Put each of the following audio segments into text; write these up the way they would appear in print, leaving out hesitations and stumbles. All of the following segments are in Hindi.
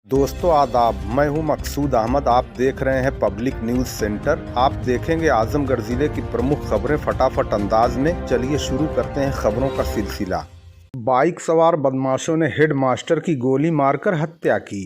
दोस्तों आदाब, मैं हूं मकसूद अहमद। आप देख रहे हैं पब्लिक न्यूज सेंटर। आप देखेंगे आजमगढ़ जिले की प्रमुख खबरें फटाफट अंदाज में। चलिए शुरू करते हैं खबरों का सिलसिला। बाइक सवार बदमाशों ने हेड मास्टर की गोली मारकर हत्या की।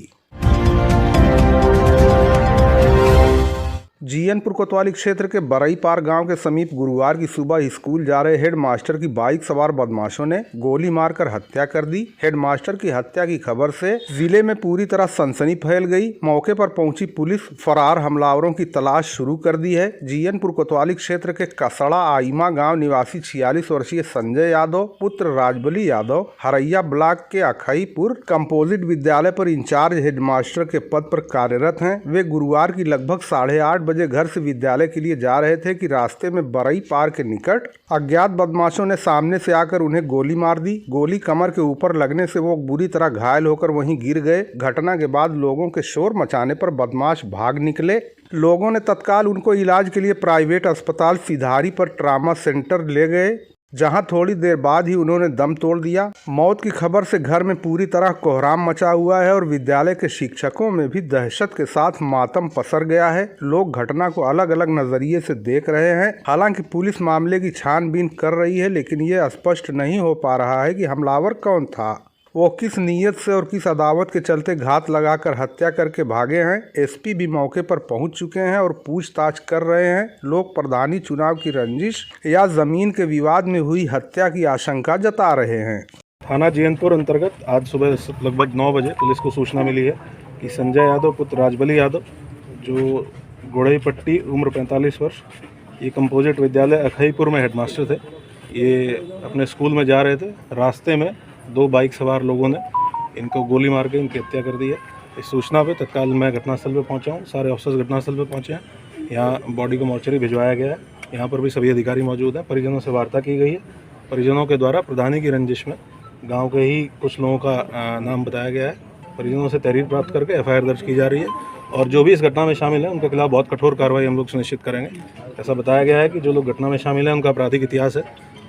जीयनपुर कोतवाली क्षेत्र के बरईपार गांव के समीप गुरुवार की सुबह स्कूल जा रहे हेड मास्टर की बाइक सवार बदमाशों ने गोली मारकर हत्या कर दी। हेड मास्टर की हत्या की खबर से जिले में पूरी तरह सनसनी फैल गई। मौके पर पहुंची पुलिस फरार हमलावरों की तलाश शुरू कर दी है। जीयनपुर कोतवाली क्षेत्र के कसड़ा आईमा गाँव निवासी 46 वर्षीय संजय यादव पुत्र राजबली यादव हरैया ब्लॉक के अखईपुर कंपोजिट विद्यालय पर इंचार्ज हेडमास्टर के पद पर कार्यरत हैं। वे गुरुवार की लगभग 8:30 बजे घर से विद्यालय के लिए जा रहे थे कि रास्ते में बरई पार के निकट अज्ञात बदमाशों ने सामने से आकर उन्हें गोली मार दी। गोली कमर के ऊपर लगने से वो बुरी तरह घायल होकर वहीं गिर गए। घटना के बाद लोगों के शोर मचाने पर बदमाश भाग निकले। लोगों ने तत्काल उनको इलाज के लिए प्राइवेट अस्पताल सिधारी पर ट्रामा सेंटर ले गए, जहां थोड़ी देर बाद ही उन्होंने दम तोड़ दिया। मौत की खबर से घर में पूरी तरह कोहराम मचा हुआ है और विद्यालय के शिक्षकों में भी दहशत के साथ मातम पसर गया है। लोग घटना को अलग अलग नजरिए से देख रहे हैं। हालांकि पुलिस मामले की छानबीन कर रही है, लेकिन ये स्पष्ट नहीं हो पा रहा है कि हमलावर कौन था, वो किस नीयत से और किस अदावत के चलते घात लगाकर हत्या करके भागे हैं। एसपी भी मौके पर पहुंच चुके हैं और पूछताछ कर रहे हैं। लोग प्रधानी चुनाव की रंजिश या जमीन के विवाद में हुई हत्या की आशंका जता रहे हैं। थाना जीयनपुर अंतर्गत आज सुबह लगभग 9 बजे पुलिस को सूचना मिली है कि संजय यादव पुत्र राजबली यादव, जो गोड़ई पट्टी, उम्र 45 वर्ष, ये कंपोजिट विद्यालय अखईपुर में हेडमास्टर थे। ये अपने स्कूल में जा रहे थे। रास्ते में 2 बाइक सवार लोगों ने इनको गोली मार के इनकी हत्या कर दी है। इस सूचना पे तत्काल मैं घटनास्थल पे पहुंचा हूं। सारे ऑफिसर्स घटनास्थल पे पहुंचे हैं। यहाँ बॉडी को मोर्चरी भिजवाया गया है। यहाँ पर भी सभी अधिकारी मौजूद हैं। परिजनों से वार्ता की गई है। परिजनों के द्वारा प्रधानी की रंजिश में गाँव के ही कुछ लोगों का नाम बताया गया है। परिजनों से तहरीर प्राप्त करके FIR दर्ज की जा रही है और जो भी इस घटना में शामिल है उनके खिलाफ बहुत कठोर कार्रवाई हम लोग सुनिश्चित करेंगे। ऐसा बताया गया है कि जो लोग घटना में शामिल हैं उनका आपराधिक इतिहास है,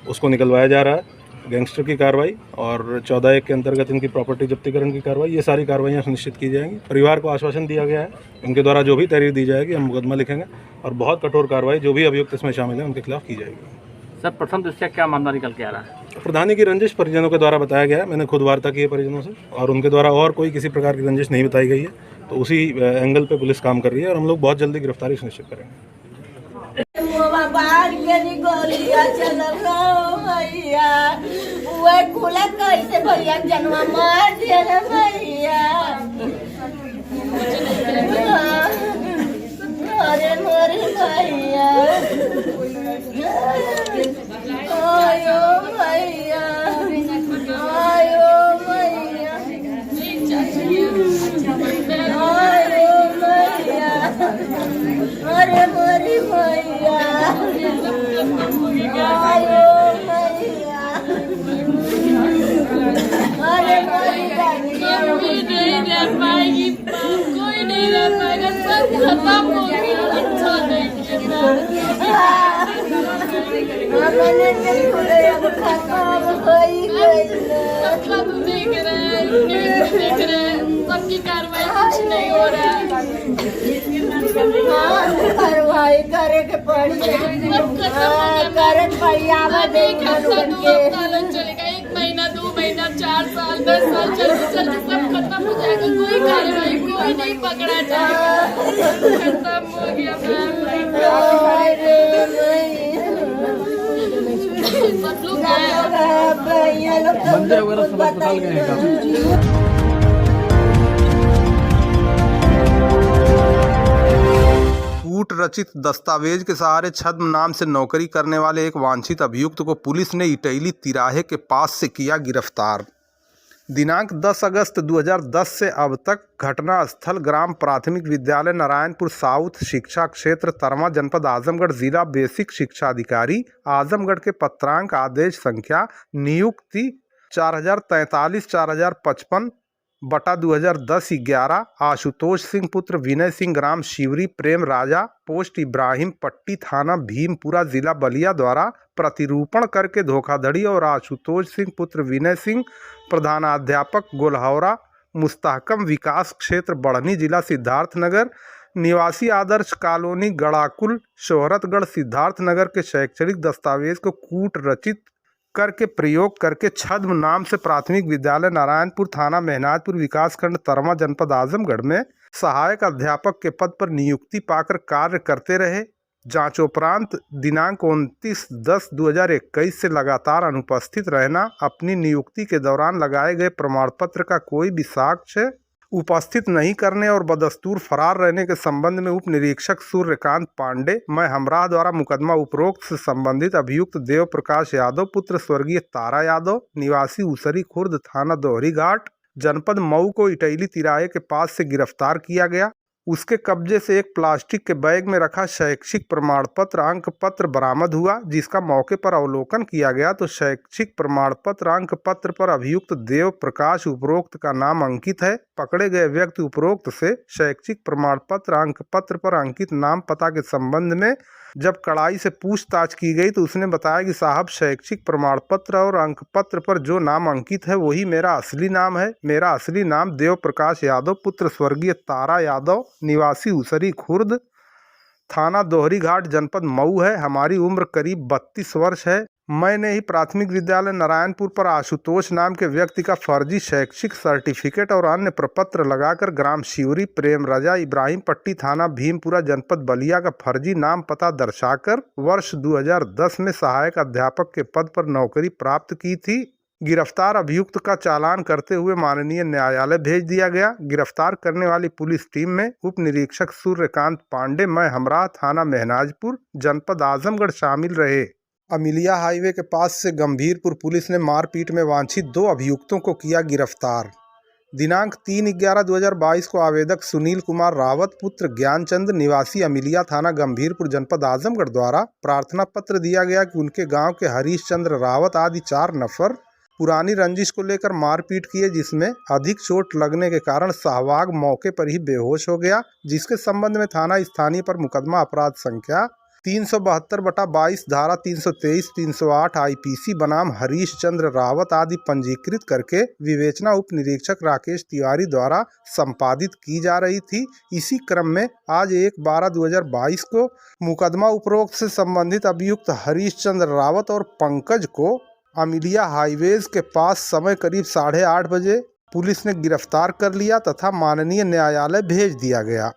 उसको निकलवाया जा रहा है। गैंगस्टर की कार्रवाई और 14(1) के अंतर्गत इनकी प्रॉपर्टी जब्तीकरण की कार्रवाई, ये सारी कार्रवाइयाँ सुनिश्चित की जाएंगी। परिवार को आश्वासन दिया गया है, उनके द्वारा जो भी तहरीर दी जाएगी हम मुकदमा लिखेंगे और बहुत कठोर कार्रवाई जो भी अभियुक्त इसमें शामिल है उनके खिलाफ की जाएगी। सर, प्रथम दृष्टया क्या मामला निकल के आ रहा है? प्रधानी की रंजिश परिजनों के द्वारा बताया गया है। मैंने खुद वार्ता की है परिजनों से और उनके द्वारा और कोई किसी प्रकार की रंजिश नहीं बताई गई है। तो उसी एंगल पे पुलिस काम कर रही है और हम लोग बहुत जल्दी गिरफ्तारी सुनिश्चित करेंगे। कैसे भैया जनवा मार दिया रे भैया। अरे मोरे भैया, आयो भैया, आयो भैया, आयो भैया, अरे मोरे भैया, आयो भैया, अरे कोई नहीं रह पाएगी, कोई नहीं रह पाएगा, सब खत्म हो गया। अच्छा नहीं मतलब देख रहे हैं, न्यूज़ देख रहे हैं, सबकी कार्रवाई कुछ नहीं हो रहा है। कार्रवाई करे के पड़ी, करे परियावा चलेगा 1 महीना, 2 महीना, 4 साल, 10 साल, जल्दी जल्दी सब खत्म हो जाएगा। कोई कार्रवाई, कोई नहीं पकड़ा जाएगा। खत्म हो गया सब लोग बंदे वगैरह सब अस्पताल गए हैं। कूट रचित दस्तावेज के सहारे छद्म नाम से नौकरी करने वाले एक वांछित अभियुक्त को पुलिस ने इटैली तिराहे के पास से किया गिरफ्तार। दिनांक 10 अगस्त 2010 से अब तक घटना स्थल ग्राम प्राथमिक विद्यालय नारायणपुर साउथ, शिक्षा क्षेत्र तरमा, जनपद आजमगढ़, जिला बेसिक शिक्षा अधिकारी आजमगढ़ के पत्रांक आदेश संख्या नियुक्ति 4043 4055 बटा 2010 11 आशुतोष सिंह पुत्र विनय सिंह, ग्राम शिवरी प्रेम राजा, पोस्ट इब्राहिम पट्टी, थाना भीमपुरा, जिला बलिया द्वारा प्रतिरूपण करके धोखाधड़ी और आशुतोष सिंह पुत्र विनय सिंह प्रधानाध्यापक गोलहौरा मुस्तहकम विकास क्षेत्र बढ़नी, जिला सिद्धार्थनगर, निवासी आदर्श कॉलोनी गड़ाकुल, शोहरतगढ़, सिद्धार्थनगर के शैक्षणिक दस्तावेज को कूट रचित करके प्रयोग करके छद्म नाम से प्राथमिक विद्यालय नारायणपुर, थाना महनाजपुर, विकासखंड तरमा, जनपद आजमगढ़ में सहायक अध्यापक के पद पर नियुक्ति पाकर कार्य करते रहे। जांचोपरांत दिनांक 29/10/2021 से लगातार अनुपस्थित रहना, अपनी नियुक्ति के दौरान लगाए गए प्रमाण पत्र का कोई भी साक्ष्य उपस्थित नहीं करने और बदस्तूर फरार रहने के संबंध में उप निरीक्षक सूर्यकांत पांडे मैं हमराह द्वारा मुकदमा उपरोक्त से संबंधित अभियुक्त देव प्रकाश यादव पुत्र स्वर्गीय तारा यादव निवासी उसरी खुर्द, थाना दोहरी घाट, जनपद मऊ को इटैली तिराहे के पास से गिरफ्तार किया गया। उसके कब्जे से एक प्लास्टिक के बैग में रखा शैक्षिक प्रमाण पत्र अंक पत्र बरामद हुआ, जिसका मौके पर अवलोकन किया गया तो शैक्षिक प्रमाण पत्र अंक पत्र पर अभियुक्त देव प्रकाश उपरोक्त का नाम अंकित है। पकड़े गए व्यक्ति उपरोक्त से शैक्षिक प्रमाण पत्र अंक पत्र पर अंकित नाम पता के संबंध में जब कड़ाई से पूछताछ की गई तो उसने बताया कि साहब, शैक्षिक प्रमाण पत्र और अंक पत्र पर जो नाम अंकित है वही मेरा असली नाम है। मेरा असली नाम देव प्रकाश यादव पुत्र स्वर्गीय तारा यादव निवासी उसरी खुर्द, थाना दोहरी घाट, जनपद मऊ है। हमारी उम्र करीब 32 वर्ष है। मैंने ही प्राथमिक विद्यालय नारायणपुर पर आशुतोष नाम के व्यक्ति का फर्जी शैक्षिक सर्टिफिकेट और अन्य प्रपत्र लगाकर ग्राम शिवरी, प्रेम रजा, इब्राहिम पट्टी, थाना भीमपुरा, जनपद बलिया का फर्जी नाम पता दर्शाकर वर्ष 2010 में सहायक अध्यापक के पद पर नौकरी प्राप्त की थी। गिरफ्तार अभियुक्त का चालान करते हुए माननीय न्यायालय भेज दिया गया। गिरफ्तार करने वाली पुलिस टीम में उप निरीक्षक सूर्यकांत पांडे मैं हमराह, थाना महनाजपुर, जनपद आजमगढ़ शामिल रहे। अमिलिया हाईवे के पास से गंभीरपुर पुलिस ने मारपीट में वांछित 2 अभियुक्तों को किया गिरफ्तार। दिनांक 3/11/2022 को आवेदक सुनील कुमार रावत पुत्र ज्ञानचंद निवासी अमिलिया, थाना गंभीरपुर, जनपद आजमगढ़ द्वारा प्रार्थना पत्र दिया गया कि उनके गांव के हरीश चंद्र रावत आदि 4 नफर पुरानी रंजिश को लेकर मारपीट किए, जिसमें अधिक चोट लगने के कारण सहवाग मौके पर ही बेहोश हो गया, जिसके संबंध में थाना स्थानीय पर मुकदमा अपराध संख्या 372/22 धारा 323, 308 IPC बनाम हरीश चंद्र रावत आदि पंजीकृत करके विवेचना उप निरीक्षक राकेश तिवारी द्वारा संपादित की जा रही थी। इसी क्रम में आज 1/12/2022 को मुकदमा उपरोक्त से संबंधित अभियुक्त हरीश चंद्र रावत और पंकज को अमिलिया हाईवेज के पास समय करीब 8:30 बजे पुलिस ने गिरफ्तार कर लिया तथा माननीय न्यायालय भेज दिया गया।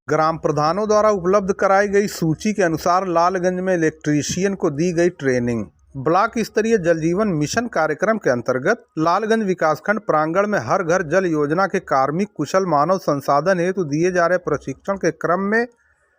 ग्राम प्रधानों द्वारा उपलब्ध कराई गई सूची के अनुसार लालगंज में इलेक्ट्रीशियन को दी गई ट्रेनिंग। ब्लॉक स्तरीय जल जीवन मिशन कार्यक्रम के अंतर्गत लालगंज विकासखंड प्रांगण में हर घर जल योजना के कार्मिक कुशल मानव संसाधन हेतु दिए जा रहे प्रशिक्षण के क्रम में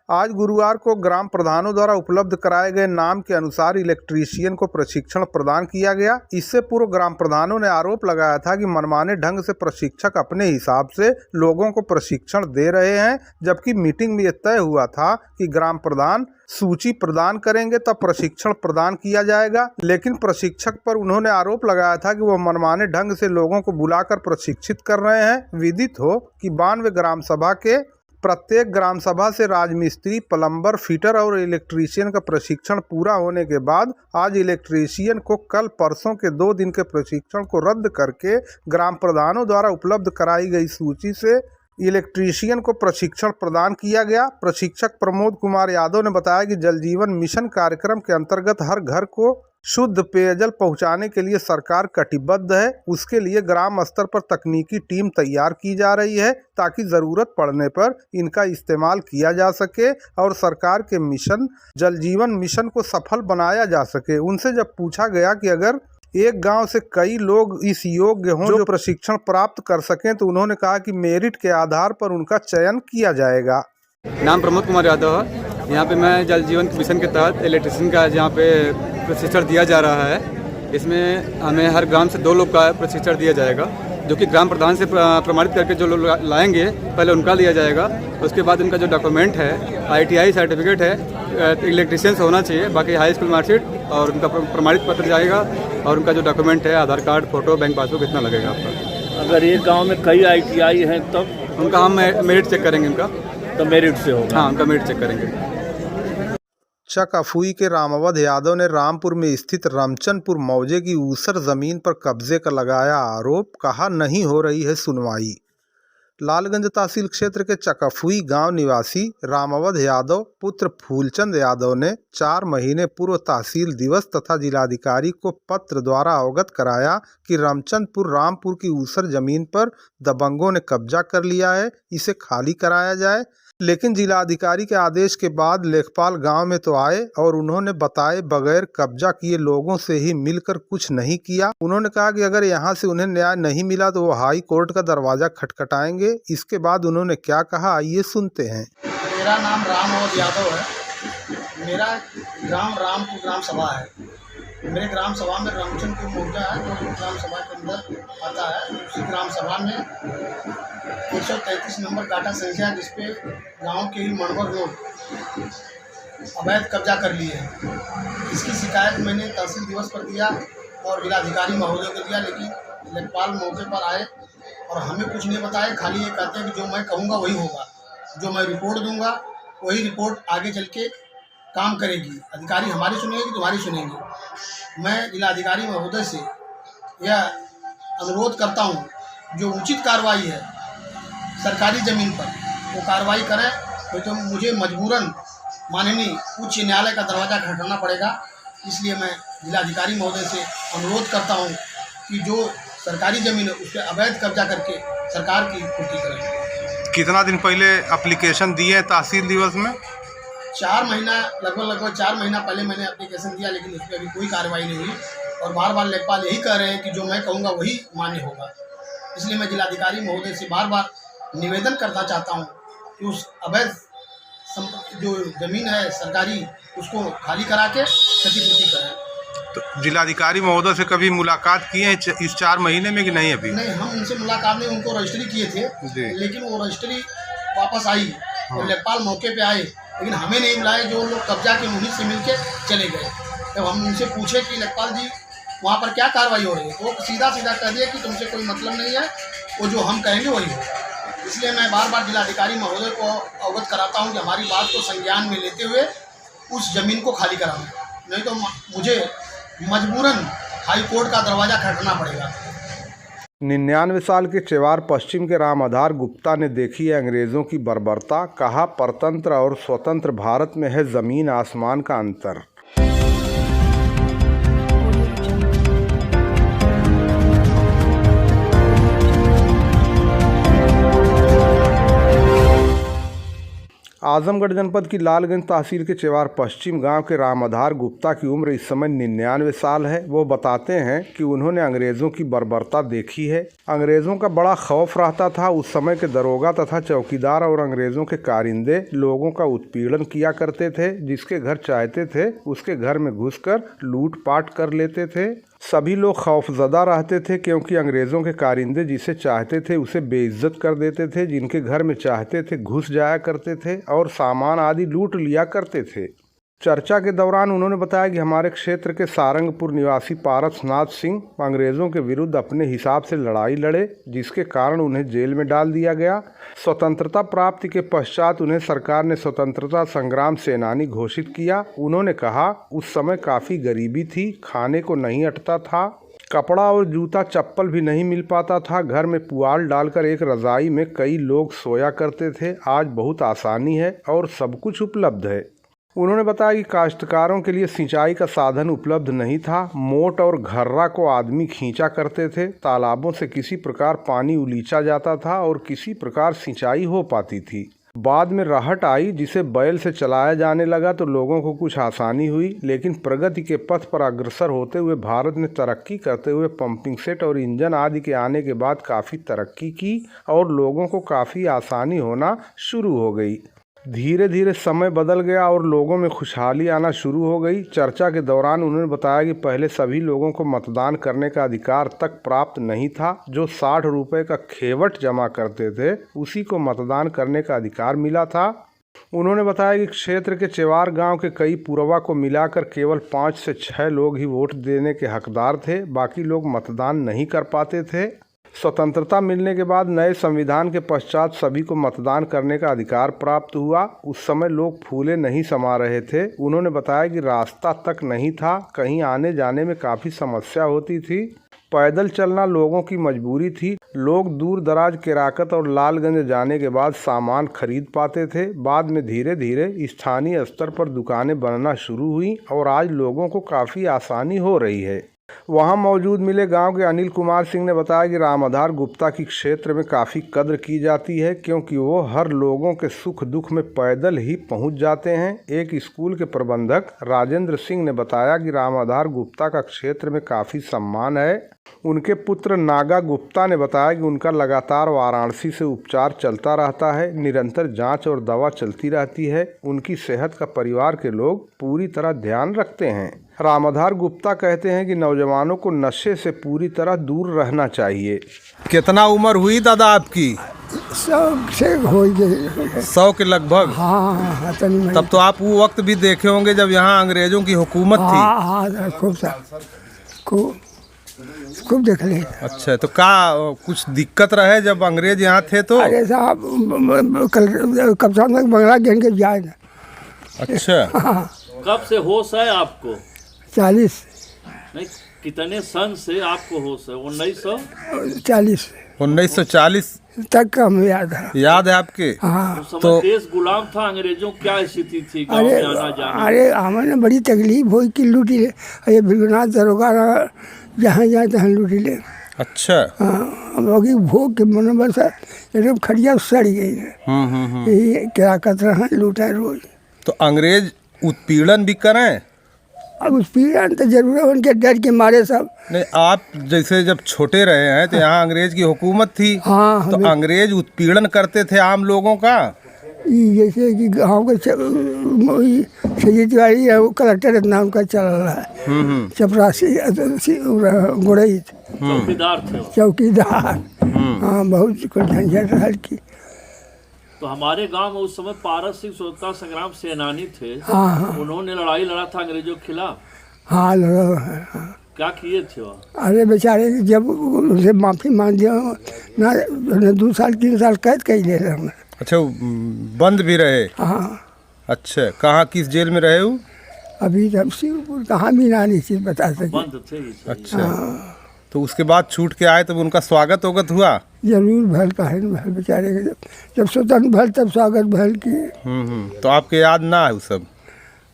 आज गुरुवार को ग्राम प्रधानों द्वारा उपलब्ध कराए गए नाम के अनुसार इलेक्ट्रीशियन को प्रशिक्षण प्रदान किया गया। इससे पूर्व ग्राम प्रधानों ने आरोप लगाया था कि मनमाने ढंग से प्रशिक्षक अपने हिसाब से लोगों को प्रशिक्षण दे रहे हैं, जबकि मीटिंग में यह तय हुआ था कि ग्राम प्रधान सूची प्रदान करेंगे तब प्रशिक्षण प्रदान किया जाएगा। लेकिन प्रशिक्षक पर उन्होंने आरोप लगाया था कि वह मनमाने ढंग से लोगों को बुलाकर प्रशिक्षित कर रहे हैं। विदित हो कि 92 ग्राम सभा के प्रत्येक ग्राम सभा से राजमिस्त्री, प्लम्बर, फिटर और इलेक्ट्रीशियन का प्रशिक्षण पूरा होने के बाद आज इलेक्ट्रीशियन को कल परसों के 2 दिन के प्रशिक्षण को रद्द करके ग्राम प्रधानों द्वारा उपलब्ध कराई गई सूची से इलेक्ट्रीशियन को प्रशिक्षण प्रदान किया गया। प्रशिक्षक प्रमोद कुमार यादव ने बताया कि जल जीवन मिशन कार्यक्रम के अंतर्गत हर घर को शुद्ध पेयजल पहुंचाने के लिए सरकार कटिबद्ध है। उसके लिए ग्राम स्तर पर तकनीकी टीम तैयार की जा रही है ताकि ज़रूरत पड़ने पर इनका इस्तेमाल किया जा सके और सरकार के मिशन जल जीवन मिशन को सफल बनाया जा सके। उनसे जब पूछा गया कि अगर एक गांव से कई लोग इस योग्य हों जो प्रशिक्षण प्राप्त कर सकें तो उन्होंने कहा कि मेरिट के आधार पर उनका चयन किया जाएगा। नाम प्रमोद कुमार यादव है। यहाँ पे मैं जल जीवन मिशन के तहत इलेक्ट्रिशियन का यहाँ पे प्रशिक्षण दिया जा रहा है। इसमें हमें हर ग्राम से 2 लोग का प्रशिक्षण दिया जाएगा, जो कि ग्राम प्रधान से प्रमाणित करके जो लोग लाएंगे पहले उनका लिया जाएगा। उसके बाद उनका जो डॉक्यूमेंट है, ITI सर्टिफिकेट है, इलेक्ट्रिशियन से होना चाहिए, बाकी हाई स्कूल मार्कशीट और उनका प्रमाणित पत्र जाएगा और उनका जो डॉक्यूमेंट है, आधार कार्ड, फोटो, बैंक पासबुक, इतना लगेगा आपका। अगर एक गांव में कई ITI हैं तब उनका हम मेरिट चेक करेंगे, उनका तो मेरिट से होगा। हाँ, उनका मेरिट चेक करेंगे। चक अफुई के रामावध यादव ने रामपुर में स्थित रामचंदपुर मौजे की ऊसर जमीन पर कब्जे का लगाया आरोप, कहा नहीं हो रही है सुनवाई। लालगंज तहसील क्षेत्र के चकफुई गांव निवासी रामावध यादव पुत्र फूलचंद यादव ने 4 महीने पूर्व तहसील दिवस तथा जिलाधिकारी को पत्र द्वारा अवगत कराया कि रामचंद्रपुर रामपुर की ऊसर जमीन पर दबंगों ने कब्जा कर लिया है, इसे खाली कराया जाए। लेकिन जिलाधिकारी के आदेश के बाद लेखपाल गांव में तो आए और उन्होंने बताए बगैर कब्जा किए लोगों से ही मिलकर कुछ नहीं किया। उन्होंने कहा कि अगर यहां से उन्हें न्याय नहीं मिला तो वो हाई कोर्ट का दरवाजा खटखटाएंगे। इसके बाद उन्होंने क्या कहा, आइए सुनते हैं। मेरा नाम रामावध यादव है। मेरा ग्राम रामपुर ग्राम सभा है। मेरे ग्राम सभा में रामचंद्रपुर मोर्चा है जो ग्राम सभा के अंदर आता है। उसी ग्राम सभा में 133 नंबर काटा संख्या जिसपे गांव के ही मनवर लोग अवैध कब्जा कर लिए हैं। इसकी शिकायत मैंने तहसील दिवस पर दिया और जिलाधिकारी महोदय को दिया, लेकिन लेखपाल मौके पर आए और हमें कुछ नहीं बताए। खाली ये कहते हैं कि जो मैं कहूँगा वही होगा, जो मैं रिपोर्ट दूंगा वही रिपोर्ट आगे चल के काम करेगी। अधिकारी हमारी सुनेंगे कि तुम्हारी सुनेंगे। मैं जिलाधिकारी महोदय से यह अनुरोध करता हूँ, जो उचित कार्रवाई है सरकारी ज़मीन पर वो कार्रवाई करें, तो मुझे मजबूरन माननीय उच्च न्यायालय का दरवाज़ा खटखटाना पड़ेगा। इसलिए मैं जिलाधिकारी महोदय से अनुरोध करता हूँ कि जो सरकारी ज़मीन है उस पर अवैध कब्जा करके सरकार की पूर्ति करें। कितना दिन पहले एप्लीकेशन दिए तहसील दिवस में? 4 महीना लगभग 4 महीना पहले मैंने एप्लीकेशन दिया, लेकिन उस पर अभी कोई कार्रवाई नहीं हुई और बार बार लेखपाल यही कह रहे हैं कि जो मैं कहूँगा वही मान्य होगा। इसलिए मैं जिलाधिकारी महोदय से बार बार निवेदन करना चाहता हूँ कि उस अवैध जो ज़मीन है सरकारी उसको खाली करा के क्षतिपूर्ति करें। तो जिलाधिकारी महोदय से कभी मुलाकात किए हैं इस 4 महीने में कि नहीं? अभी नहीं, हम उनसे मुलाकात नहीं, उनको रजिस्ट्री किए थे, लेकिन वो रजिस्ट्री वापस आई और लेखपाल मौके पे आए, लेकिन हमें नहीं बुलाए। जो लोग कब्जा के मुहित से मिलके चले गए। जब हम उनसे पूछे कि लेखपाल जी वहाँ पर क्या कार्रवाई हो रही है, वो सीधा कह दिया कि तुमसे कोई मतलब नहीं है, वो जो हम कहेंगे वही होगा। इसलिए मैं बार बार जिलाधिकारी महोदय को अवगत कराता हूँ कि हमारी बात को संज्ञान में लेते हुए उस ज़मीन को खाली कराना, नहीं तो मुझे मजबूरन हाई कोर्ट का दरवाज़ा खटखटाना पड़ेगा। 99 साल के चेवार पश्चिम के राम आधार गुप्ता ने देखी है अंग्रेज़ों की बर्बरता। कहा परतंत्र और स्वतंत्र भारत में है ज़मीन आसमान का अंतर। आजमगढ़ जनपद की लालगंज तहसील के चेवार पश्चिम गांव के राम आधार गुप्ता की उम्र इस समय 99 साल है। वो बताते हैं कि उन्होंने अंग्रेज़ों की बर्बरता देखी है। अंग्रेज़ों का बड़ा खौफ रहता था। उस समय के दरोगा तथा चौकीदार और अंग्रेज़ों के कारिंदे लोगों का उत्पीड़न किया करते थे। जिसके घर चाहते थे उसके घर में घुसकर लूटपाट कर लेते थे। सभी लोग खौफजदा रहते थे क्योंकि अंग्रेज़ों के कारिंदे जिसे चाहते थे उसे बेइज्जत कर देते थे, जिनके घर में चाहते थे घुस जाया करते थे और सामान आदि लूट लिया करते थे। चर्चा के दौरान उन्होंने बताया कि हमारे क्षेत्र के सारंगपुर निवासी पारसनाथ सिंह अंग्रेज़ों के विरुद्ध अपने हिसाब से लड़ाई लड़े, जिसके कारण उन्हें जेल में डाल दिया गया। स्वतंत्रता प्राप्ति के पश्चात उन्हें सरकार ने स्वतंत्रता संग्राम सेनानी घोषित किया। उन्होंने कहा उस समय काफ़ी गरीबी थी, खाने को नहीं अटता था, कपड़ा और जूता चप्पल भी नहीं मिल पाता था। घर में पुआल डालकर एक रज़ाई में कई लोग सोया करते थे। आज बहुत आसानी है और सब कुछ उपलब्ध है। उन्होंने बताया कि काश्तकारों के लिए सिंचाई का साधन उपलब्ध नहीं था। मोट और घर्रा को आदमी खींचा करते थे। तालाबों से किसी प्रकार पानी उलीचा जाता था और किसी प्रकार सिंचाई हो पाती थी। बाद में राहट आई जिसे बैल से चलाया जाने लगा तो लोगों को कुछ आसानी हुई। लेकिन प्रगति के पथ पर अग्रसर होते हुए भारत ने तरक्की करते हुए पंपिंग सेट और इंजन आदि के आने के बाद काफ़ी तरक्की की और लोगों को काफ़ी आसानी होना शुरू हो गई। धीरे धीरे समय बदल गया और लोगों में खुशहाली आना शुरू हो गई। चर्चा के दौरान उन्होंने बताया कि पहले सभी लोगों को मतदान करने का अधिकार तक प्राप्त नहीं था। जो 60 रुपये का खेवट जमा करते थे उसी को मतदान करने का अधिकार मिला था। उन्होंने बताया कि क्षेत्र के चेवार गांव के कई पुरवा को मिलाकर केवल 5 से 6 लोग ही वोट देने के हकदार थे, बाकी लोग मतदान नहीं कर पाते थे। स्वतंत्रता मिलने के बाद नए संविधान के पश्चात सभी को मतदान करने का अधिकार प्राप्त हुआ। उस समय लोग फूले नहीं समा रहे थे। उन्होंने बताया कि रास्ता तक नहीं था, कहीं आने जाने में काफ़ी समस्या होती थी। पैदल चलना लोगों की मजबूरी थी, लोग दूर दराज केराकत और लालगंज जाने के बाद सामान खरीद पाते थे। बाद में धीरे धीरे स्थानीय स्तर पर दुकानें बनना शुरू हुई और आज लोगों को काफ़ी आसानी हो रही है। वहां मौजूद मिले गांव के अनिल कुमार सिंह ने बताया कि रामाधार गुप्ता की क्षेत्र में काफ़ी कद्र की जाती है, क्योंकि वो हर लोगों के सुख दुख में पैदल ही पहुंच जाते हैं। एक स्कूल के प्रबंधक राजेंद्र सिंह ने बताया कि रामाधार गुप्ता का क्षेत्र में काफ़ी सम्मान है। उनके पुत्र नागा गुप्ता ने बताया कि उनका लगातार वाराणसी से उपचार चलता रहता है, निरंतर जांच और दवा चलती रहती है। उनकी सेहत का परिवार के लोग पूरी तरह ध्यान रखते हैं। रामाधार गुप्ता कहते हैं कि नौजवानों को नशे से पूरी तरह दूर रहना चाहिए। कितना उम्र हुई दादा आपकी? 100 से हो गई। 100 के लगभग। हाँ, तब तो आप वो वक्त भी देखे होंगे जब यहाँ अंग्रेजों की हुकूमत थी। हाँ, खूब देख ले। अच्छा, तो क्या कुछ दिक्कत रहे जब अंग्रेज यहाँ थे तो? अरे साहब, कब तक बंगला गिन के जाए ना। अच्छा। कब से होश है आपको? 40 नहीं, कितने सन से आपको होश है? 1940 1940 तक का हमें याद है। याद है आपके? हाँ। उस समय देश गुलाम था, अंग्रेजों क्या स्थिति थी गाँव में आना जाना? अरे हमें बड़ी तकलीफ हुई कि लूटी ले। ये बिरगुनाथ दरोगा जहाँ जाए तहाँ लूटी ले। अच्छा। हाँ, हम भोग के मनोबल एकदम खड़िया सड़ गई है। यही क्या कतरा है, लूटा रोज। तो अंग्रेज उत्पीड़न भी करें? अब उत्पीड़न तो जरूर है, उनके डर के मारे सब। नहीं, आप जैसे जब छोटे रहे हैं तो यहाँ अंग्रेज की हुकूमत थी। हाँ, तो अंग्रेज उत्पीड़न करते थे आम लोगों का? जैसे कि गाँव के सजी तिवारी है, वो कलेक्टर नाम का चल रहा है। चपरासी गुड़ई चौकीदार थे। चौकीदार। हाँ, बहुत कुछ झंझट हल की। तो हमारे गांव में उस समय पारस सिंह स्वतंत्रता संग्राम सेनानी थे। हाँ। उन्होंने लड़ाई लड़ा था अंग्रेजों के खिलाफ। हाँ, लड़ा है। हाँ। क्या किए थे वो? अरे बेचारे जब उनसे माफ़ी मांग दिया ना, 2 साल 3 साल कैद कर ले रहे। अच्छा, बंद भी रहे? हाँ। अच्छा, कहाँ किस जेल में रहे हो? अभी जब शिवपुर, कहाँ भी ना नहीं चीज बता सके। बंद थे। अच्छा। तो उसके बाद छूट के आए तब उनका स्वागत वगत हुआ? जरूर भल का है, भल बेचारे के जब स्वतंत्र भल तब स्वागत भल की। तो आपके याद ना है वो सब?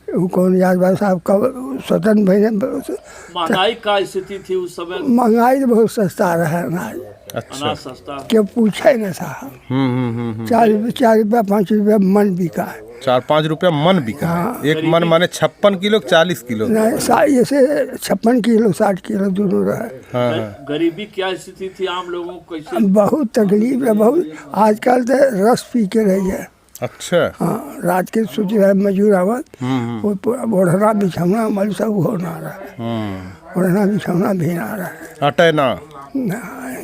वो कौन याद बा साहब, कब स्वतंत्र भले। महंगाई का स्थिति थी उस समय? महंगाई तो बहुत सस्ता रहा अनाज। अच्छा। अनाज सस्ता? क्या पूछे न साहब। 4 रुपया 5 रुपया मन बिका है। 4-5 रुपया मन बिका है। एक मन माने 56 किलो 40 किलो? नहीं, जैसे 56 किलो 60 किलो दोनों रहा। हाँ। गरीबी क्या स्थिति थी आम लोगों को? कैसे? बहुत तकलीफ है, बहुत। आजकल तो रस पी के रही है। अच्छा। हाँ, रात के सूची है मजूर आवत, वो ओढ़ना बिछौना मल सब होना रहा है। ओढ़ना बिछौना भी ना रहा है। अटे ना।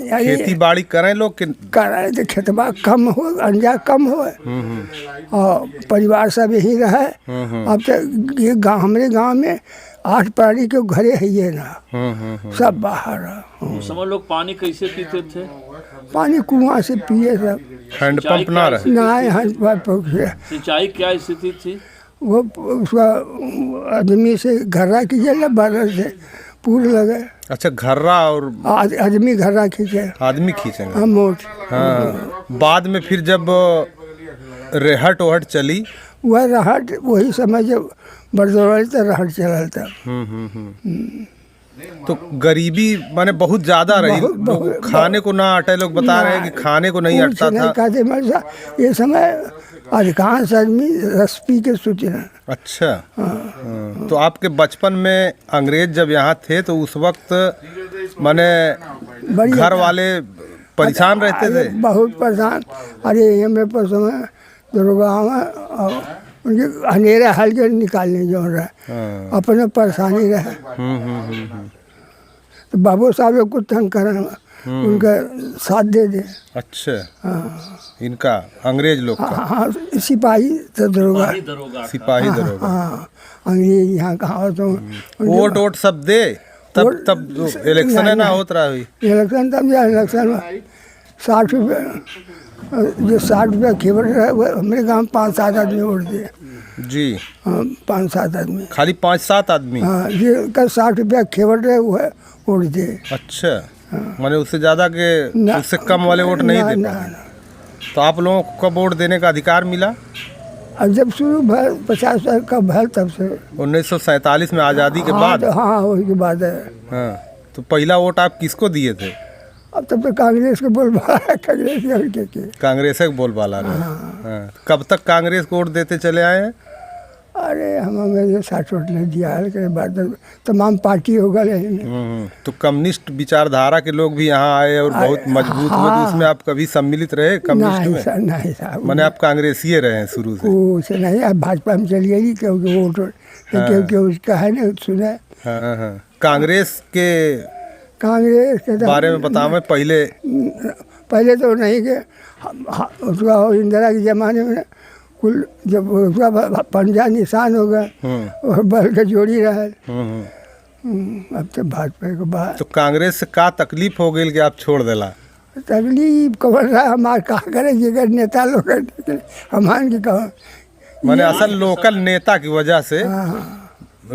खेती बाड़ी करें लोग कि? कराए तो खेतबा कम हो, अंजा कम हो, और परिवार सब यही रहे। अब तो ये गाँव, हमारे गाँव में 8 प्राणी के घरे है ये ना, सब बाहर है। उस समय लोग पानी कैसे पीते थे? पानी कुआं से पिए सब। हैंडपंप ना रहे? ना, हैंडपंप। सिंचाई क्या स्थिति थी? वो उसका आदमी से घर्रा कीजिए, बरस से पूर लगे। अच्छा, घर्रा और आदमी घर्रा खींचे। आदमी खींचेंगे? हाँ, मोट। हाँ। बाद में फिर जब रेहट वहट चली? वह रहट वही समय जब बरदौर तो रहट चला था। तो गरीबी माने बहुत ज्यादा रही। खाने को ना अटे, लोग बता रहे हैं कि खाने को नहीं अटता था। ये समय अधिकांश आदमी रस पी के सूचना। अच्छा। तो आपके बचपन में अंग्रेज जब यहाँ थे तो उस वक्त माने घर वाले परेशान रहते थे? बहुत परेशान। अरे हमें पर समय दरोगा और उनके अंधेरे हल के निकालने जो रहे, अपने परेशानी रहे। तो बाबू साहब को तंग करना, उनका साथ दे दे। अच्छा। इनका अंग्रेज लोग का? हाँ, सिपाही तो दरोगा। सिपाही दरोगा। हाँ, अंग्रेज यहाँ कहा तो वोट सब दे तब इलेक्शन है ना होत रहा हुई? इलेक्शन तब इलेक्शन में 60 रुपये, जो 60 रुपया खेवर रहे वो हमारे गाँव 5-7 आदमी वोट दिए जी। 5-7 आदमी, खाली 5-7 आदमी? हाँ, ये का 60 रुपया खेवर रहे वो है वोट दिए। अच्छा। माने उससे ज़्यादा के ना- उससे कम वाले वोट नहीं ना- दे ना- पाए। ना। तो आप लोगों को कब वोट देने का अधिकार मिला? अब जब शुरू भर 50 साल का भर तब से 1947 में आज़ादी के हाँ, बाद। तो हाँ वही के बाद है। हाँ, तो पहला वोट आप किसको दिए थे? अब तब तो कांग्रेस के बोल कांग्रेस के कांग्रेस के बोलबाला रहे। हाँ। कब तक कांग्रेस को वोट देते चले आए हैं? अरे हमें 60 वोट नहीं दिया है के बाद तमाम पार्टी हो गए। तो कम्युनिस्ट विचारधारा के लोग भी यहाँ आए और बहुत मजबूत हुए। तो उसमें आप कभी सम्मिलित रहे कम्युनिस्ट नहीं में? सर, नहीं साहब, माने आप कांग्रेसी रहे हैं शुरू से? कुछ नहीं। अब भाजपा में चली गई क्योंकि वोट क्योंकि उसका है ना सुना। हाँ हाँ। कांग्रेस के कांग्रेस के बारे में बताओ। पहले तो नहीं के उसका इंदिरा के ज़माने में कुल जब उसका पंजा निशान होगा और बल के जोड़ी रहा। अब तो भाजपा के बाद तो कांग्रेस से का तकलीफ हो गई कि आप छोड़ देला? तकलीफ कवर रहा हमारे कहा करे जिगर नेता लोग हमान की कहा माने असल लोकल नेता की वजह से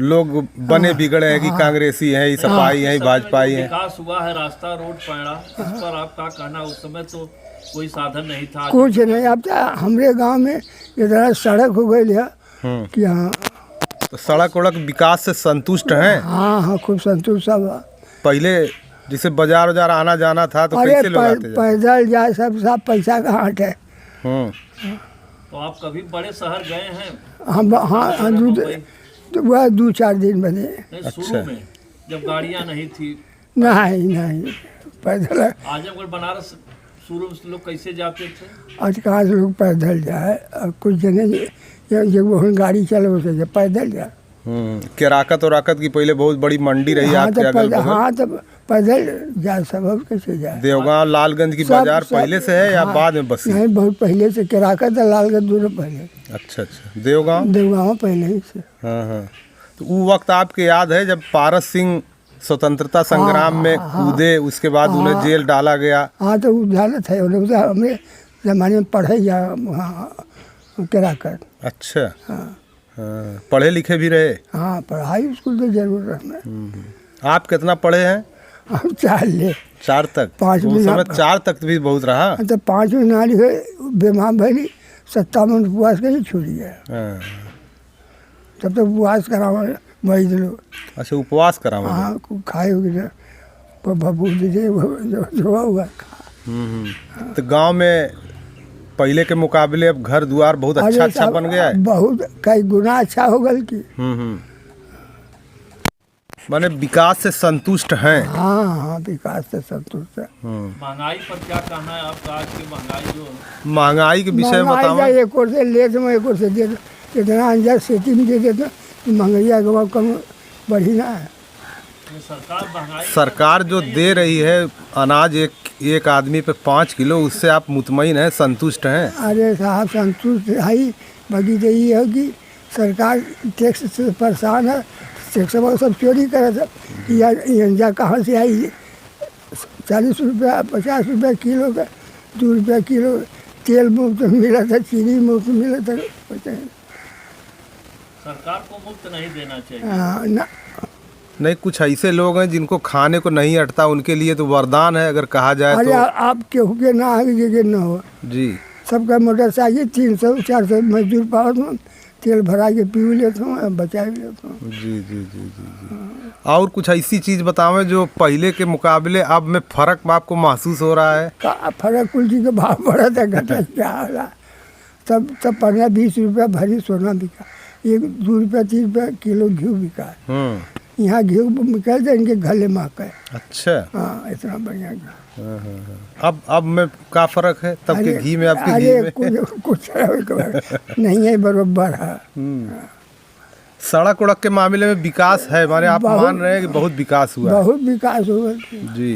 लोग बने बिगड़े हैं कि कांग्रेसी हैं, ये सपाई हैं, भाजपाई हैं। विकास हुआ है, रास्ता रोड पड़ा, इस पर आपका कहना? उस समय तो कोई साधन नहीं था। कुछ नहीं। अब तो हमारे गांव में इतना सड़क हो गई है कि हाँ तो सड़क वड़क विकास से संतुष्ट हैं? हाँ हाँ खूब संतुष्ट सब। पहले जिसे बाजार वजार आना जाना था तो अरे कैसे लोग आते थे? पैदल जाए सब पैसा का हाट है। तो आप कभी बड़े शहर गए हैं? हम हाँ तो वह 2-4 दिन बने। नहीं, शुरू में जब गाड़ियां नहीं थी। नहीं पैदल। आजमगढ़ बनारस शुरू में लोग कैसे जाते थे? आज कहाँ से लोग पैदल जाए। और कुछ जने जब वो गाड़ी चले उसे पैदल जाए। केराकत और की पहले बहुत बड़ी मंडी रही हाँ आपके तो अगल पैदल, बगल। हाँ तो पैदल जाए सब। अब कैसे जाए? देवगांव लालगंज की बाजार पहले से है या बाद में बसी? नहीं बहुत पहले से। केराकत और लालगंज दोनों पहले। अच्छा। देवगांव पहले ही से। हाँ। तो वो वक्त आपके याद है जब पारस सिंह स्वतंत्रता संग्राम में कूदे, उसके बाद उन्हें जेल डाला गया? हाँ तो वो हालत है हमें ज़माने में पढ़े या केराकत। अच्छा। हाँ। पढ़े लिखे भी रहे? हाँ पढ़ाई स्कूल तो जरूर रहना। आप कितना पढ़े हैं? हम 4 तक। 5 उस समय 4 तक भी बहुत रहा। तो 5 में नाली बीमार भली 57 उपवास के ही छुड़ी है। तब तो उपवास करावा वही लोग। अच्छा, उपवास करावा। हाँ खाए होगी बबू दीजिए जो हुआ। तो गांव में पहले के मुकाबले अब घर द्वार बहुत अच्छा बन गया है? बहुत कई गुना अच्छा हो गल की। माने विकास से संतुष्ट हैं। हाँ विकास से संतुष्ट है। महंगाई पर क्या कहना है आपका? आज की महंगाई जो महंगाई के विषय में बताओ। एक और से ले दो एक और से दे दो, इतना अंजार सिटी में दे देते महंगाई का कम बढ़ी ना है। सरकार जो दे रही है अनाज एक आदमी पे 5 किलो, उससे आप मुतमईन हैं, संतुष्ट हैं? अरे साहब संतुष्ट है। बाकी तो ये है कि सरकार टैक्स से परेशान है। टैक्स सब चोरी करे था कि यार कहाँ से आई। 40 रुपया 50 रुपया किलो का 2 रुपया किलो तेल मुफ्त मिला था, चीनी मुफ्त मिला था। सरकार को मुफ्त नहीं देना चाहिए। ना नहीं, कुछ ऐसे लोग हैं जिनको खाने को नहीं अटता, उनके लिए तो वरदान है अगर कहा जाए अरे तो। आप केहू के ना आगे जगह न हो जी। सबका मोटरसाइकिल 300-400 मजदूर पावत हूँ, तेल भरा के पी लेता हूँ, बचा भी लेता हूँ। जी। और कुछ ऐसी चीज़ बतावें जो पहले के मुकाबले अब में फ़र्क आपको महसूस हो रहा है? का फर्क कुल्ची के भाव बढ़ा था घटा क्या होला। तब 15-20 रुपया भरी सोना बिका, 1-2 रुपया 3 रुपया किलो घी बिका। यहाँ घी निकल जाए इनके गले महक है। अच्छा। हाँ इतना बढ़िया घी। अब में क्या फ़र्क है तब के घी में आपके घी में? कुछ नहीं है, बराबर है। सड़क उड़क के मामले में विकास है माने आप मान रहे हैं कि बहुत विकास हुआ? बहुत विकास हुआ जी।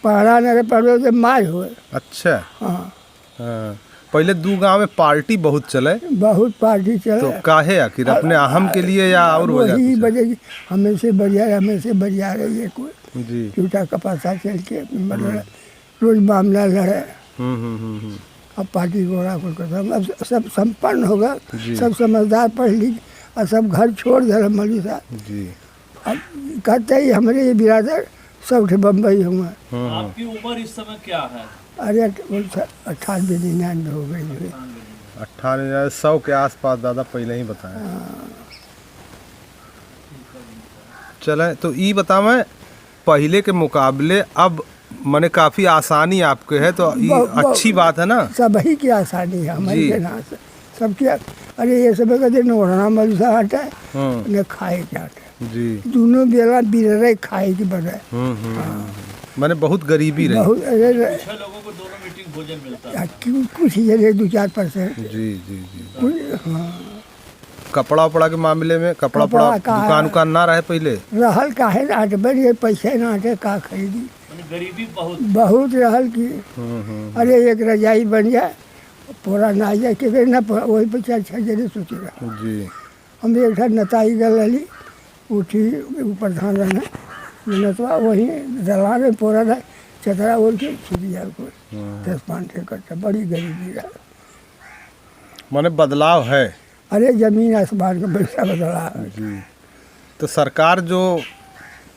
पढ़ा न पढ़ो से मार हुआ। अच्छा। हाँ पहले 2 गांव में पार्टी बहुत चले। बहुत पार्टी चले। तो काहे आखिर अपने अहम के लिए या और वही वजह की हमें से बढ़िया रही है कोई जी। झूठा कपासा चल के मतलब रोज मामला लड़े। अब पार्टी घोड़ा अब सब संपन्न होगा, सब समझदार पढ़ लिख और सब घर छोड़ दे मौलवी साहब। जी। अब कहते ही हमारे ये बिरादर सब थे बम्बई हुआ। आपकी उम्र इस समय क्या है? अरे 98 99 हो गई है। 98 100 के आसपास दादा पहले ही बताया। चले तो ये बतावे पहले के मुकाबले अब मने काफ़ी आसानी आपके है, तो ये अच्छी बात है ना। सब ही की आसानी है हमारे के नाम से सबकी। अरे ये सब कहते न ओढ़ना मलसा हटा है न खाए के हटा जी। दोनों बेला बिररे खाए की बने। मैंने बहुत गरीबी रही। बहुत 6 लोगों को दोनों मीटिंग भोजन मिलता है। कुछ ये 2-4%। जी जी जी। कपड़ा उपड़ा के मामले में कपड़ा उपड़ा दुकान उकान ना रहे पहले। रहल काहे ना हटे बड़ी पैसे ना हटे का खरीदी। गरीबी बहुत रहल की। अरे एक रजाई बन जाए पूरा ना जाए के ना वही पे 4-6 जने सोच रहा जी। हम एक ठा नताई गल रही उठी ऊपर धान रहना नतवा वही दलान में पूरा था चतरा ओढ़ के सूती जाल को 10-5 कट्टा। बड़ी गरीबी रहा। माने बदलाव है। अरे जमीन आसमान का बड़ा बदलाव है जी। तो सरकार जो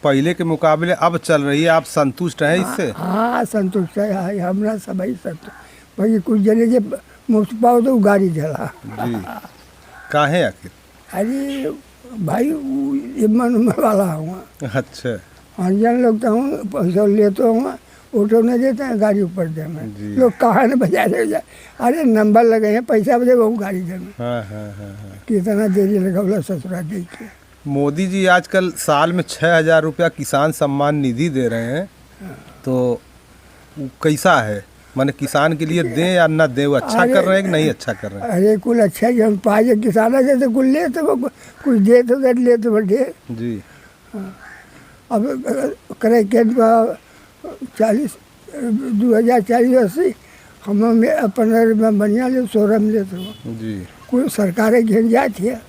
पहले के मुकाबले अब चल रही है, आप संतुष्ट हैं इससे? हाँ संतुष्ट है हमरा सब ही संतुष्ट। भाई कुछ जने जे मुफ्त पाओ तो गाड़ी चला जी। काहे आखिर? अरे भाई ये मन वाला हुआ। अच्छा। अनजान लोग तो हूँ पैसा लेते हुआ ऑटो नहीं देते हैं गाड़ी ऊपर देंगे लोग कहाँ न बजा रहे जाए। अरे नंबर लगे हैं पैसा बजे वो गाड़ी देंगे। हाँ। कितना देरी लगा बोला ससुरा दे के। मोदी जी आजकल साल में 6,000 रुपया किसान सम्मान निधि दे रहे हैं, तो कैसा है? माने किसान के लिए दें या न दें, वो अच्छा कर रहे हैं कि नहीं अच्छा कर रहे हैं? अरे कुल अच्छा जो हम पाए किसान से तो कुल ले तो कुछ दे तो ले तो बढ़े जी। अब करे के 2040-80 हम अपना बढ़िया ले 16 में लेते हो जी। कोई सरकारें घेर जाती है।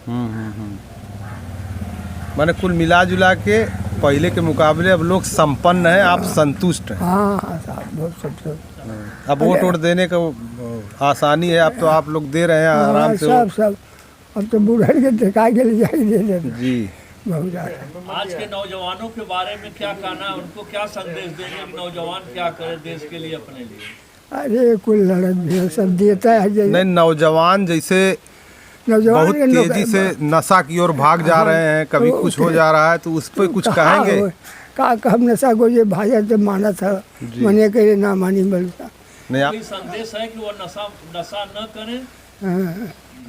माने कुल मिला जुला के पहले के मुकाबले अब लोग संपन्न हैं, आप संतुष्ट हैं? हाँ साहब बहुत संतुष्ट। अब वोट देने का आसानी है, अब तो आप लोग दे रहे हैं आराम से। सब अब तो बूढ़े के टिका के लिए दे देते जी। बहुत ज़्यादा। आज के नौजवानों के बारे में क्या कहना है? उनको क्या संदेश देंगे कि नौजवान क्या करे देश के लिए, अपने लिए? अरे कुल लड़त भी सब देता है। नहीं, नौजवान जैसे बहुत तेजी से नशा की ओर भाग जा रहे हैं, कभी कुछ हो जा रहा है, तो उस पर कुछ कहेंगे? का हम नशा को ये भाजा तो माना था मने के ना मानी मिलता नहीं। आप कोई संदेश है कि वो नशा न करें,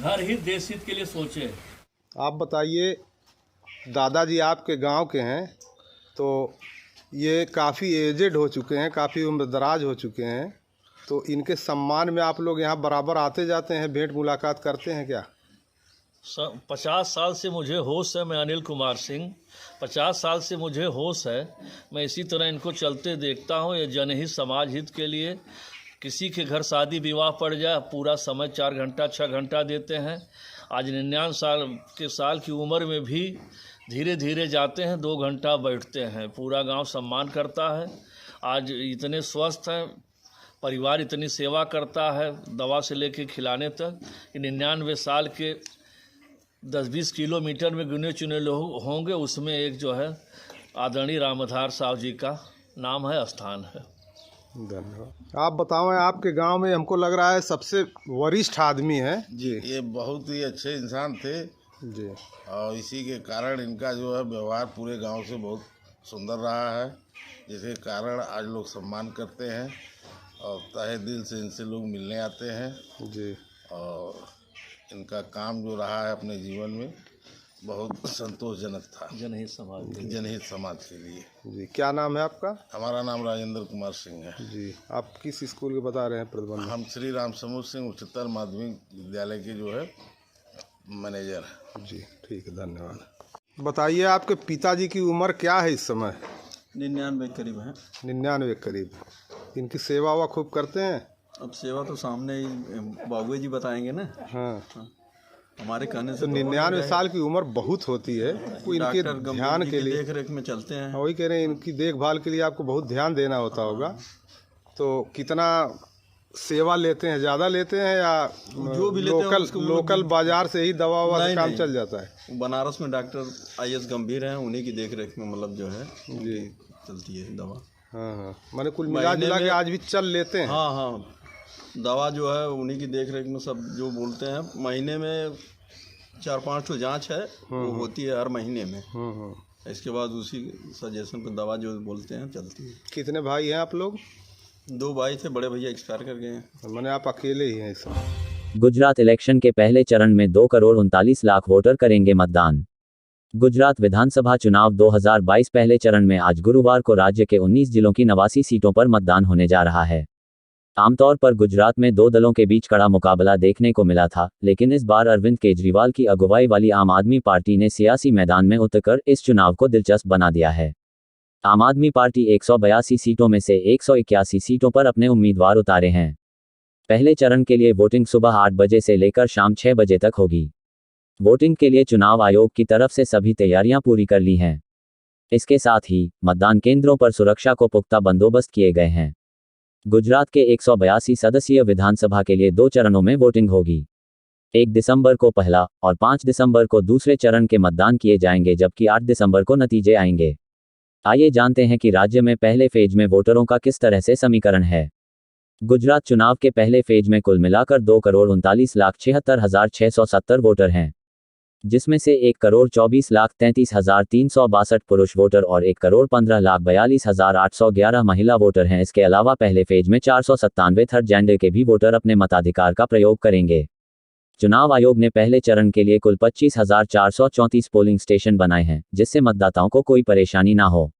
घर ही देश हित के लिए सोचे। आप बताइए, दादाजी आपके गांव के हैं, तो ये काफ़ी एजेड हो चुके हैं, काफ़ी उम्रदराज हो चुके हैं, तो इनके सम्मान में आप लोग यहाँ बराबर आते जाते हैं, भेंट मुलाकात करते हैं क्या? 50 साल से मुझे होश है। मैं अनिल कुमार सिंह, 50 साल से मुझे होश है। मैं इसी तरह इनको चलते देखता हूँ। ये जनहित समाज हित के लिए किसी के घर शादी विवाह पड़ जाए पूरा समय 4 घंटा 6 घंटा देते हैं। आज 99 साल की उम्र में भी धीरे धीरे जाते हैं, 2 घंटा बैठते हैं। पूरा गांव सम्मान करता है। आज इतने स्वस्थ हैं, परिवार इतनी सेवा करता है, दवा से लेके खिलाने तक। 99 साल के 10-20 किलोमीटर में गिने चुने लोग होंगे, उसमें एक जो है आदरणीय रामधार साहब जी का नाम है, स्थान है। धन्यवाद। आप बताओ, आपके गांव में हमको लग रहा है सबसे वरिष्ठ आदमी है जी। ये बहुत ही अच्छे इंसान थे जी, और इसी के कारण इनका जो है व्यवहार पूरे गांव से बहुत सुंदर रहा है, जिसके कारण आज लोग सम्मान करते हैं और तहे दिल से इनसे लोग मिलने आते हैं जी। और इनका काम जो रहा है अपने जीवन में बहुत संतोषजनक था जनहित समाज के लिए। जी, क्या नाम है आपका? हमारा नाम राजेंद्र कुमार सिंह है जी। आप किस स्कूल के बता रहे हैं प्रबंधक? हम श्री राम समूह सिंह उच्चतर माध्यमिक विद्यालय के जो है मैनेजर है जी। ठीक है, धन्यवाद। बताइए, आपके पिताजी की उम्र क्या है इस समय? 99 करीब है। 99 करीब। इनकी सेवा हुआ खूब करते हैं? अब सेवा तो सामने ही बाबू जी बताएंगे ना। हाँ, हमारे कहने से तो 99 साल की उम्र बहुत होती है, वो इनके ध्यान के लिए देख रेख में चलते हैं। वही कह रहे हैं, इनकी देखभाल के लिए आपको बहुत ध्यान देना होता होगा। तो कितना सेवा लेते हैं? ज़्यादा लेते हैं या जो भी लेते हैं लोकल बाजार से ही दवा ववा से काम चल जाता है? बनारस में डॉक्टर IS गंभीर हैं, उन्हीं की देख रेख में मतलब जो है जी चलती है दवा। हाँ हाँ, मैंने कुल मिला जुला के आज भी चल लेते हैं। हाँ हाँ, दवा जो है उन्हीं की देख रेख में सब जो बोलते हैं, महीने में 4-5 तो जांच है, वो होती है हर महीने में। इसके बाद उसी सजेशन पर दवा जो बोलते हैं चलती है। कितने भाई हैं आप लोग? 2 भाई थे, बड़े भैया एक्सपायर कर गए हैं। मैंने आप अकेले ही हैं इस समय। गुजरात इलेक्शन के पहले चरण में 2 करोड़ 39 लाख वोटर करेंगे मतदान। गुजरात विधानसभा चुनाव 2022 पहले चरण में आज गुरुवार को राज्य के 19 जिलों की 89 सीटों पर मतदान होने जा रहा है। आमतौर पर गुजरात में 2 दलों के बीच कड़ा मुकाबला देखने को मिला था, लेकिन इस बार अरविंद केजरीवाल की अगुवाई वाली आम आदमी पार्टी ने सियासी मैदान में उतरकर इस चुनाव को दिलचस्प बना दिया है। आम आदमी पार्टी 182 सीटों में से 181 सीटों पर अपने उम्मीदवार उतारे हैं। पहले चरण के लिए वोटिंग सुबह 8 बजे से लेकर शाम 6 बजे तक होगी। वोटिंग के लिए चुनाव आयोग की तरफ से सभी तैयारियां पूरी कर ली हैं। इसके साथ ही मतदान केंद्रों पर सुरक्षा को पुख्ता बंदोबस्त किए गए हैं। गुजरात के 182 सदस्यीय विधानसभा के लिए 2 चरणों में वोटिंग होगी। 1 दिसंबर को पहला और 5 दिसंबर को दूसरे चरण के मतदान किए जाएंगे, जबकि 8 दिसंबर को नतीजे आएंगे। आइए जानते हैं कि राज्य में पहले फेज में वोटरों का किस तरह से समीकरण है। गुजरात चुनाव के पहले फेज में कुल मिलाकर 2,39,76,670 वोटर हैं, जिसमें से 1,24,33,362 पुरुष वोटर और 1,15,42,811 महिला वोटर हैं। इसके अलावा पहले फेज में 497 थर्ड जेंडर के भी वोटर अपने मताधिकार का प्रयोग करेंगे। चुनाव आयोग ने पहले चरण के लिए कुल 25,434 पोलिंग स्टेशन बनाए हैं, जिससे मतदाताओं को कोई परेशानी ना हो।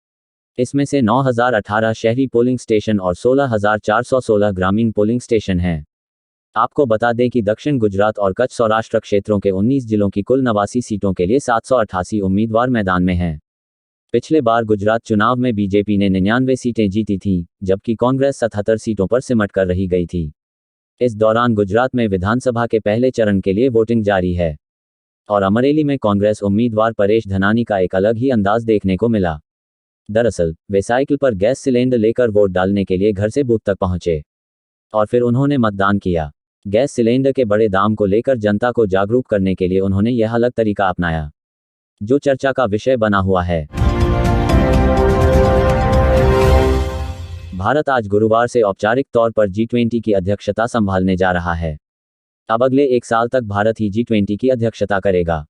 इसमें से 9,018 शहरी पोलिंग स्टेशन और 16,416 ग्रामीण पोलिंग स्टेशन हैं। आपको बता दें कि दक्षिण गुजरात और कच्छ सौराष्ट्र क्षेत्रों के 19 जिलों की कुल 89 सीटों के लिए 788 उम्मीदवार मैदान में हैं। पिछले बार गुजरात चुनाव में बीजेपी ने 99 सीटें जीती थीं, जबकि कांग्रेस 77 सीटों पर सिमट कर रही गई थी। इस दौरान गुजरात में विधानसभा के पहले चरण के लिए वोटिंग जारी है और अमरेली में कांग्रेस उम्मीदवार परेश धनानी का एक अलग ही अंदाज देखने को मिला। दरअसल वे साइकिल पर गैस सिलेंडर लेकर वोट डालने के लिए घर से बूथ तक पहुंचे और फिर उन्होंने मतदान किया। गैस सिलेंडर के बड़े दाम को लेकर जनता को जागरूक करने के लिए उन्होंने यह अलग तरीका अपनाया, जो चर्चा का विषय बना हुआ है। भारत आज गुरुवार से औपचारिक तौर पर G20 की अध्यक्षता संभालने जा रहा है। अब अगले 1 साल तक भारत ही G20 की अध्यक्षता करेगा।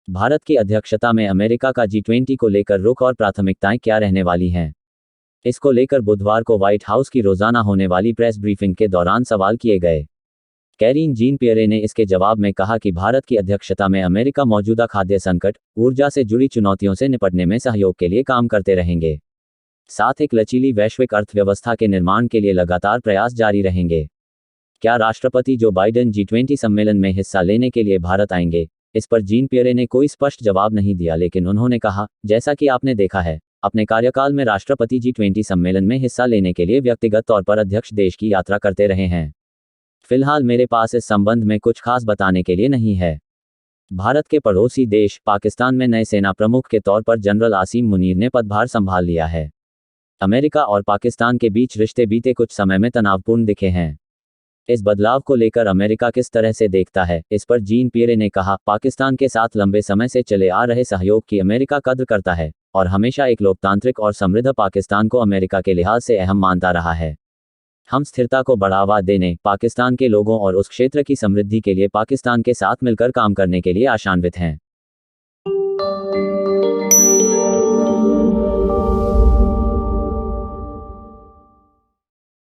भारत की अध्यक्षता में अमेरिका का G20 को लेकर रुख और प्राथमिकताएं क्या रहने वाली हैं, इसको लेकर बुधवार को व्हाइट हाउस की रोजाना होने वाली प्रेस ब्रीफिंग के दौरान सवाल किए गए। कैरीन जीन पियरे ने इसके जवाब में कहा कि भारत की अध्यक्षता में अमेरिका मौजूदा खाद्य संकट, ऊर्जा से जुड़ी चुनौतियों से निपटने में सहयोग के लिए काम करते रहेंगे। साथ एक लचीली वैश्विक अर्थव्यवस्था के निर्माण के लिए लगातार प्रयास जारी रहेंगे। क्या राष्ट्रपति जो बाइडेन G20 सम्मेलन में हिस्सा लेने के लिए भारत आएंगे? इस पर जीन पियरे ने कोई स्पष्ट जवाब नहीं दिया, लेकिन उन्होंने कहा, जैसा कि आपने देखा है, अपने कार्यकाल में राष्ट्रपति G20 सम्मेलन में हिस्सा लेने के लिए व्यक्तिगत तौर पर अध्यक्ष देश की यात्रा करते रहे हैं। फिलहाल मेरे पास इस संबंध में कुछ खास बताने के लिए नहीं है। भारत के पड़ोसी देश पाकिस्तान में नए सेना प्रमुख के तौर पर जनरल आसिम मुनीर ने पदभार संभाल लिया है। अमेरिका और पाकिस्तान के बीच रिश्ते बीते कुछ समय में तनावपूर्ण दिखे हैं। इस बदलाव को लेकर अमेरिका किस तरह से देखता है, इस पर जीन पियरे ने कहा, पाकिस्तान के साथ लंबे समय से चले आ रहे सहयोग की अमेरिका कद्र करता है और हमेशा एक लोकतांत्रिक और समृद्ध पाकिस्तान को अमेरिका के लिहाज से अहम मानता रहा है। हम स्थिरता को बढ़ावा देने, पाकिस्तान के लोगों और उस क्षेत्र की समृद्धि के लिए पाकिस्तान के साथ मिलकर काम करने के लिए आशान्वित हैं।